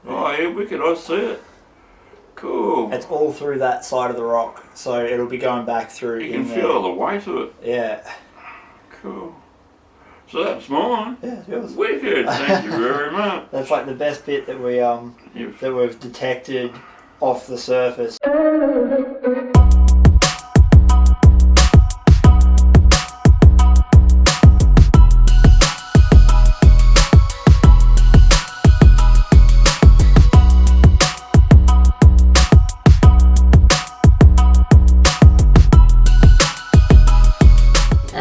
Oh, yeah, wicked. I see it. Cool. It's all through that side of the rock, so it'll be going back through. You can feel the weight of it. Yeah. Cool. So that's mine. Yeah, it's yours. Wicked. Thank you very much. That's like the best bit that we that we've detected off the surface.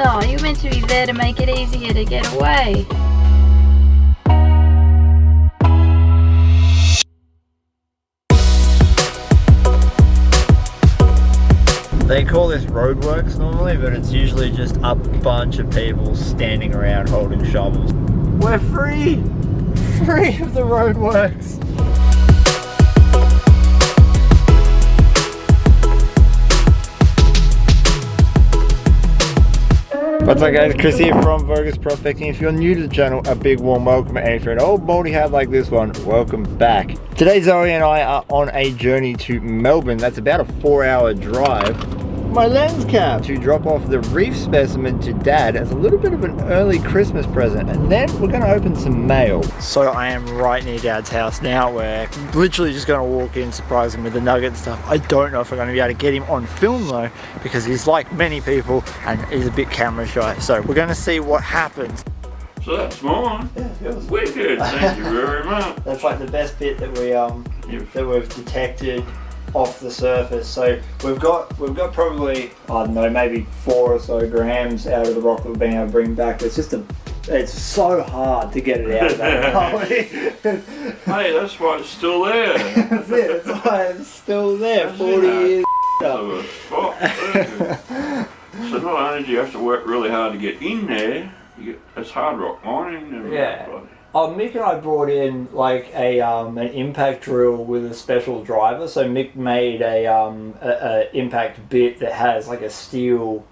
Oh, you're meant to be there to make it easier to get away. They call this roadworks normally, but it's usually just a bunch of people standing around holding shovels. We're free! Free of the roadworks! What's up guys, Chris here from Vogus Prospecting. If you're new to the channel, a big warm welcome, and if you're an old baldy hat like this one, welcome back. Today Zoe and I are on a journey to Melbourne. That's about a 4-hour drive. My lens cap to drop off the reef specimen to Dad as a little bit of an early Christmas present, and then we're going to open some mail. So I am right near Dad's house now. We're literally just going to walk in, surprise him with the nugget stuff. I don't know if we're going to be able to get him on film though, because he's like many people and he's a bit camera shy. So we're going to see what happens. So that's mine. Yeah, yours. Wicked. Thank you very much. That's like the best bit that we've detected off the surface. So we've got probably, I don't know, maybe 4 or so grams out of the rock that we've been able to bring back. It's so hard to get it out of that. Hey, that's why it's still there. That's it, that's why it's still there, 40 years of a spot. So not only do you have to work really hard to get in there, it's hard rock mining. And yeah. Mick and I brought in like an impact drill with a special driver. So Mick made a impact bit that has like a steel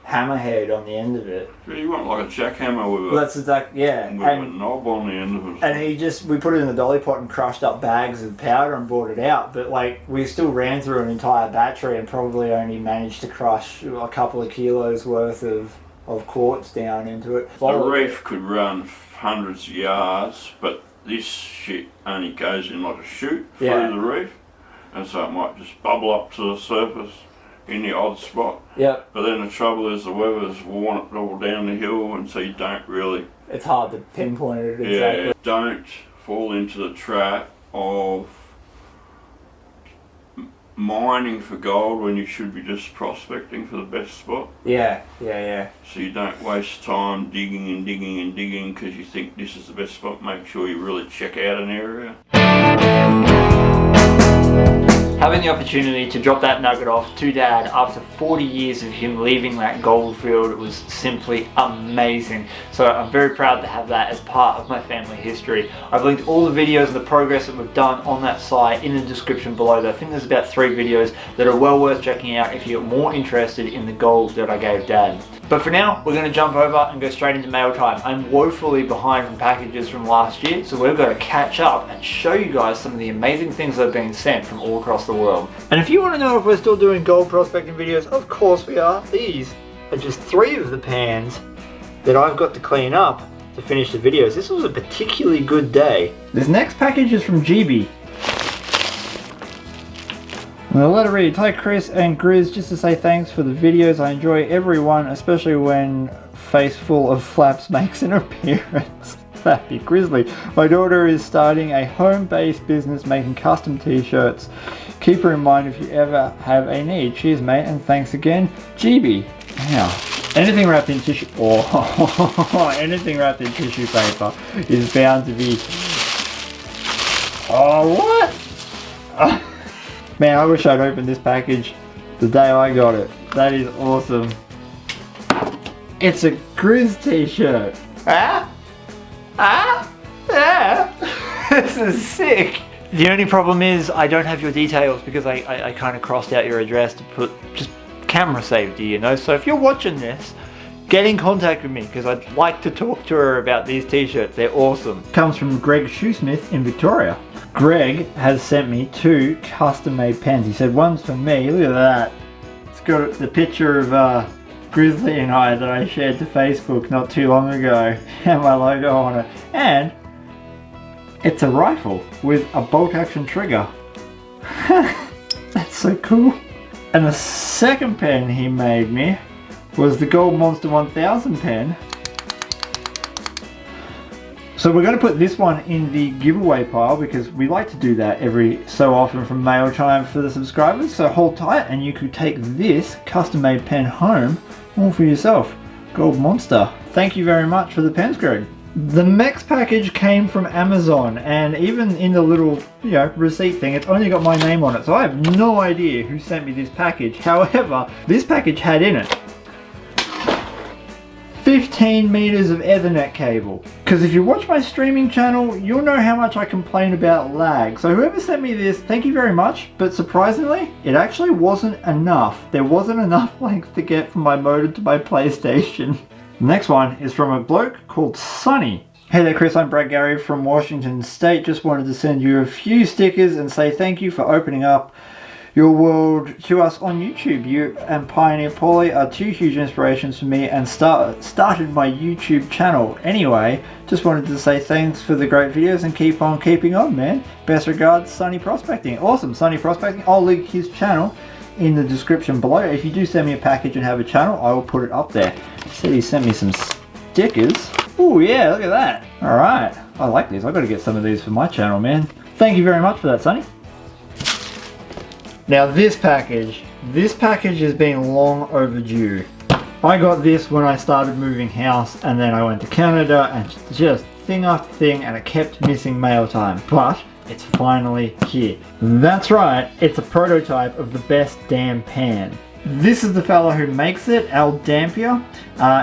hammerhead on the end of it. So you want like a jackhammer with That's exactly, yeah. With a knob on the end of it. And we put it in the dolly pot and crushed up bags of powder and brought it out. But like we still ran through an entire battery and probably only managed to crush a couple of kilos worth of quartz down into it. The reef could run hundreds of yards, but this shit only goes in like a chute through the reef, and so it might just bubble up to the surface in the odd spot. Yep. But then the trouble is the weather's worn it all down the hill, and so you don't really... It's hard to pinpoint it exactly. Yeah, don't fall into the trap of mining for gold when you should be just prospecting for the best spot. Yeah. So you don't waste time digging and digging and digging because you think this is the best spot. Make sure you really check out an area. Having the opportunity to drop that nugget off to Dad after 40 years of him leaving that gold field was simply amazing. So I'm very proud to have that as part of my family history. I've linked all the videos and the progress that we've done on that site in the description below. I think there's about 3 videos that are well worth checking out if you're more interested in the gold that I gave Dad. But for now, we're going to jump over and go straight into mail time. I'm woefully behind from packages from last year, so we're going to catch up and show you guys some of the amazing things that have been sent from all across the world. And if you want to know if we're still doing gold prospecting videos, of course we are. These are just 3 of the pans that I've got to clean up to finish the videos. This was a particularly good day. This next package is from GB. The letter reads, "Hi Chris and Grizz, just to say thanks for the videos. I enjoy every one, especially when face full of flaps makes an appearance." That'd be grisly. My daughter is starting a home-based business making custom t-shirts. Keep her in mind if you ever have a need. Cheers mate, and thanks again, GB. Now, anything wrapped in tissue, anything wrapped in tissue paper is bound to be, what? Man, I wish I'd opened this package the day I got it. That is awesome. It's a Grizz t-shirt. This is sick. The only problem is I don't have your details because I kind of crossed out your address to put just camera safety, you know. So if you're watching this, get in contact with me because I'd like to talk to her about these t-shirts. They're awesome. Comes from Greg Shoesmith in Victoria. Greg has sent me 2 custom-made pens. He said one's for me. Look at that. It's got the picture of Grizzly and I that I shared to Facebook not too long ago, and my logo on it. And it's a rifle with a bolt-action trigger. That's so cool. And the second pen he made me was the Gold Monster 1000 pen. So we're going to put this one in the giveaway pile because we like to do that every so often from mail time for the subscribers. So hold tight and you could take this custom made pen home all for yourself. Gold Monster. Thank you very much for the pens, Greg. The next package came from Amazon, and even in the little, receipt thing, it's only got my name on it. So I have no idea who sent me this package. However, this package had in it 15 meters of Ethernet cable. Because if you watch my streaming channel, you'll know how much I complain about lag. So whoever sent me this, thank you very much. But surprisingly, it actually wasn't enough. There wasn't enough length to get from my modem to my PlayStation. The next one is from a bloke called Sonny. Hey there Chris, I'm Brad Gary from Washington State. Just wanted to send you a few stickers and say thank you for opening up your world to us on YouTube. You and Pioneer Paulie are 2 huge inspirations for me and started my YouTube channel. Anyway, just wanted to say thanks for the great videos and keep on keeping on, man. Best regards, Sonny Prospecting. Awesome, Sonny Prospecting. I'll link his channel in the description below. If you do send me a package and have a channel, I will put it up there. He said he sent me some stickers. Oh yeah, look at that. Alright, I like these. I've got to get some of these for my channel, man. Thank you very much for that, Sonny. Now this package has been long overdue. I got this when I started moving house, and then I went to Canada, and just thing after thing, and it kept missing mail time. But it's finally here. That's right, it's a prototype of the best damn pan. This is the fellow who makes it, Al Dampier.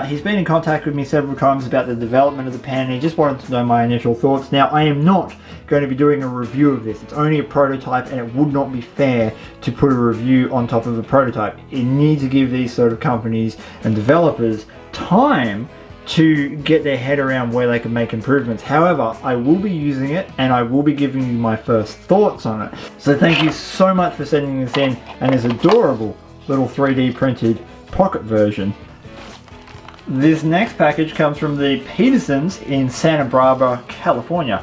He's been in contact with me several times about the development of the pan, and he just wanted to know my initial thoughts. Now, I am not going to be doing a review of this. It's only a prototype, and it would not be fair to put a review on top of a prototype. You need to give these sort of companies and developers time to get their head around where they can make improvements. However, I will be using it and I will be giving you my first thoughts on it. So thank you so much for sending this in, and it's adorable little 3D printed pocket version. This next package comes from the Petersons in Santa Barbara, California.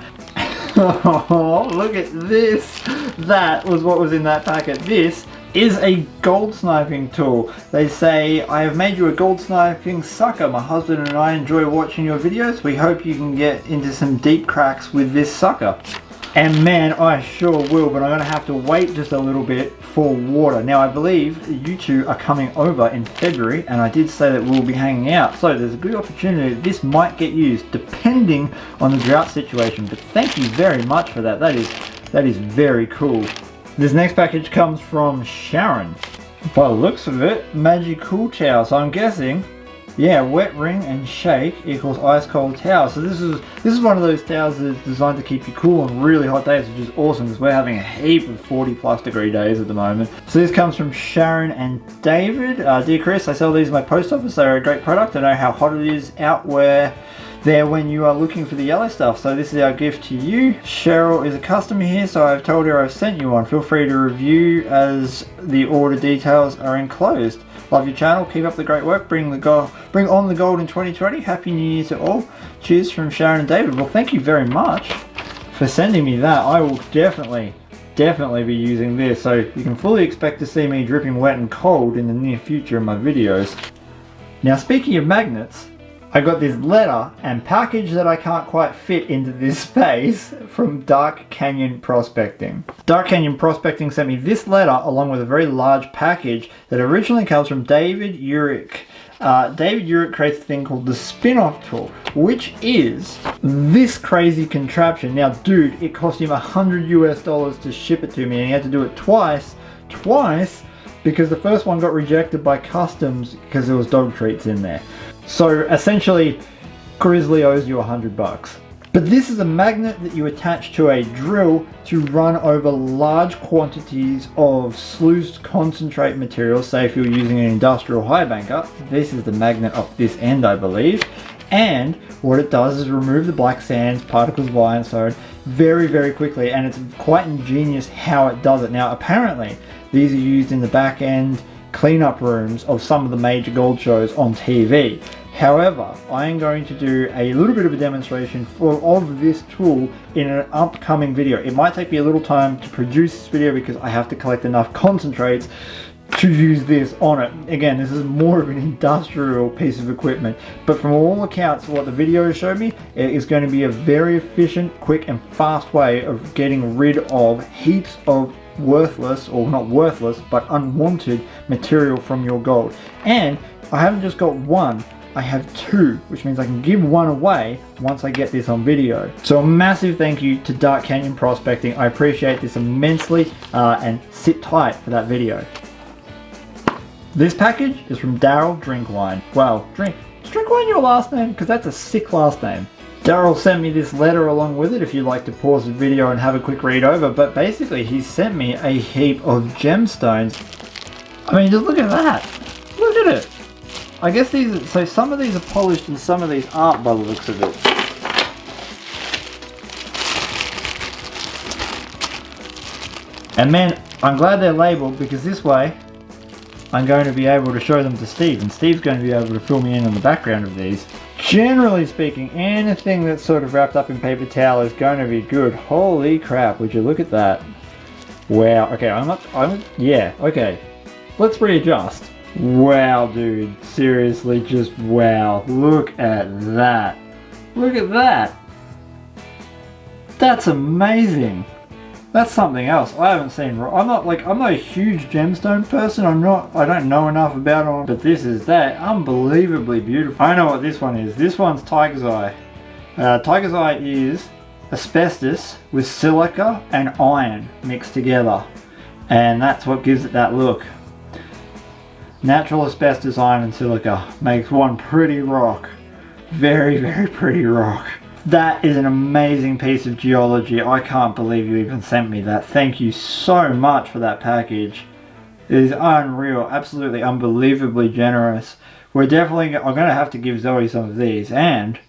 Oh, look at this. That was what was in that packet. This is a gold sniping tool. They say, I have made you a gold sniping sucker. My husband and I enjoy watching your videos. We hope you can get into some deep cracks with this sucker. And man, I sure will, but I'm going to have to wait just a little bit for water. Now I believe you two are coming over in February, and I did say that we'll be hanging out. So there's a good opportunity this might get used depending on the drought situation. But thank you very much for that. That is very cool. This next package comes from Sharon. By the looks of it, Magic Cool Towel. So I'm guessing, yeah, wet ring and shake equals ice cold towel. So this is one of those towels that's designed to keep you cool on really hot days, which is awesome because we're having a heap of 40+ degree days at the moment. So this comes from Sharon and David. Dear Chris, I sell these in my post office. They're a great product. I know how hot it is out there when you are looking for the yellow stuff. So this is our gift to you. Cheryl is a customer here, so I've told her I've sent you one. Feel free to review as the order details are enclosed. Love your channel. Keep up the great work. Bring on the gold in 2020. Happy New Year to all. Cheers from Sharon and David. Well, thank you very much for sending me that. I will definitely be using this. So you can fully expect to see me dripping wet and cold in the near future in my videos. Now, speaking of magnets, I got this letter and package that I can't quite fit into this space from Dark Canyon Prospecting. Dark Canyon Prospecting sent me this letter along with a very large package that originally comes from David Urich. David Urich creates a thing called the Spin-Off Tool, which is this crazy contraption. Now, dude, it cost him $100 to ship it to me, and he had to do it twice, because the first one got rejected by customs because there was dog treats in there. So essentially, Grizzly owes you $100. But this is a magnet that you attach to a drill to run over large quantities of sluiced concentrate material. Say if you're using an industrial high banker, this is the magnet up this end, I believe. And what it does is remove the black sands, particles of ironstone very, very quickly, and it's quite ingenious how it does it. Now, apparently, these are used in the back end cleanup rooms of some of the major gold shows on TV. However, I am going to do a little bit of a demonstration of this tool in an upcoming video. It might take me a little time to produce this video because I have to collect enough concentrates to use this on it. Again, this is more of an industrial piece of equipment, but from all accounts, what the video showed me, it is going to be a very efficient, quick and fast way of getting rid of heaps of worthless, or not worthless, but unwanted material from your gold. And I haven't just got one, I have two, which means I can give one away once I get this on video. So a massive thank you to Dark Canyon Prospecting. I appreciate this immensely, and sit tight for that video. This package is from Daryl Drinkwine. Wow, is Drinkwine your last name? Because that's a sick last name. Daryl sent me this letter along with it if you'd like to pause the video and have a quick read over, but basically he sent me a heap of gemstones. I mean, just look at that. Look at it. I guess so some of these are polished and some of these aren't by the looks of it. And man, I'm glad they're labelled because this way I'm going to be able to show them to Steve, and Steve's going to be able to fill me in on the background of these. Generally speaking, anything that's sort of wrapped up in paper towel is going to be good. Holy crap, would you look at that? Wow, okay, yeah, okay. Let's readjust. Wow, dude, seriously, just wow. Look at that. Look at that. That's amazing. That's something else. I haven't seen. I'm not a huge gemstone person. I don't know enough about them, but this is that unbelievably beautiful. I know what this one is. This one's Tiger's Eye. Tiger's Eye is asbestos with silica and iron mixed together, and that's what gives it that look. Natural asbestos, iron and silica makes one pretty rock. Very, very pretty rock. That is an amazing piece of geology. I can't believe you even sent me that. Thank you so much for that package. It is unreal, absolutely unbelievably generous. I'm going to have to give Zoe some of these, and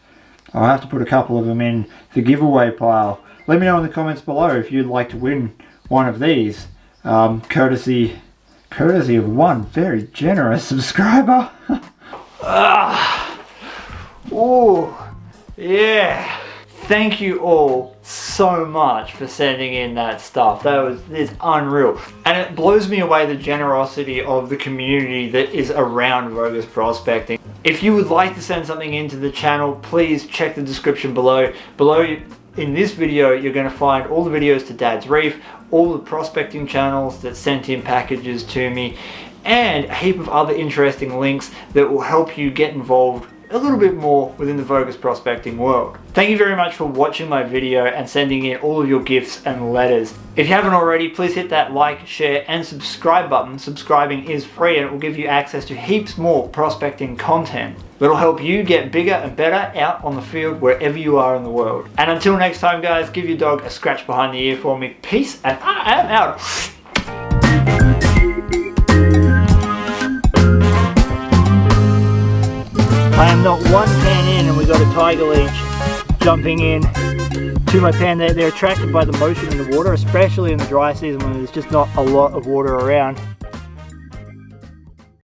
I'll have to put a couple of them in the giveaway pile. Let me know in the comments below if you'd like to win one of these, courtesy of one very generous subscriber. Oh. Yeah, thank you all so much for sending in that stuff. It's unreal, and it blows me away the generosity of the community that is around Vogus Prospecting. If you would like to send something into the channel, please check the description below. In this video, you're going to find all the videos to Dad's Reef, all the prospecting channels that sent in packages to me, and a heap of other interesting links that will help you get involved a little bit more within the Vogus Prospecting world. Thank you very much for watching my video and sending in all of your gifts and letters. If you haven't already, please hit that like, share and subscribe button. Subscribing is free and it will give you access to heaps more prospecting content that'll help you get bigger and better out on the field wherever you are in the world. And until next time guys, give your dog a scratch behind the ear for me. Peace, and I am out. I am not one pan in and we got a tiger leech jumping in to my pan. They're attracted by the motion in the water, especially in the dry season when there's just not a lot of water around.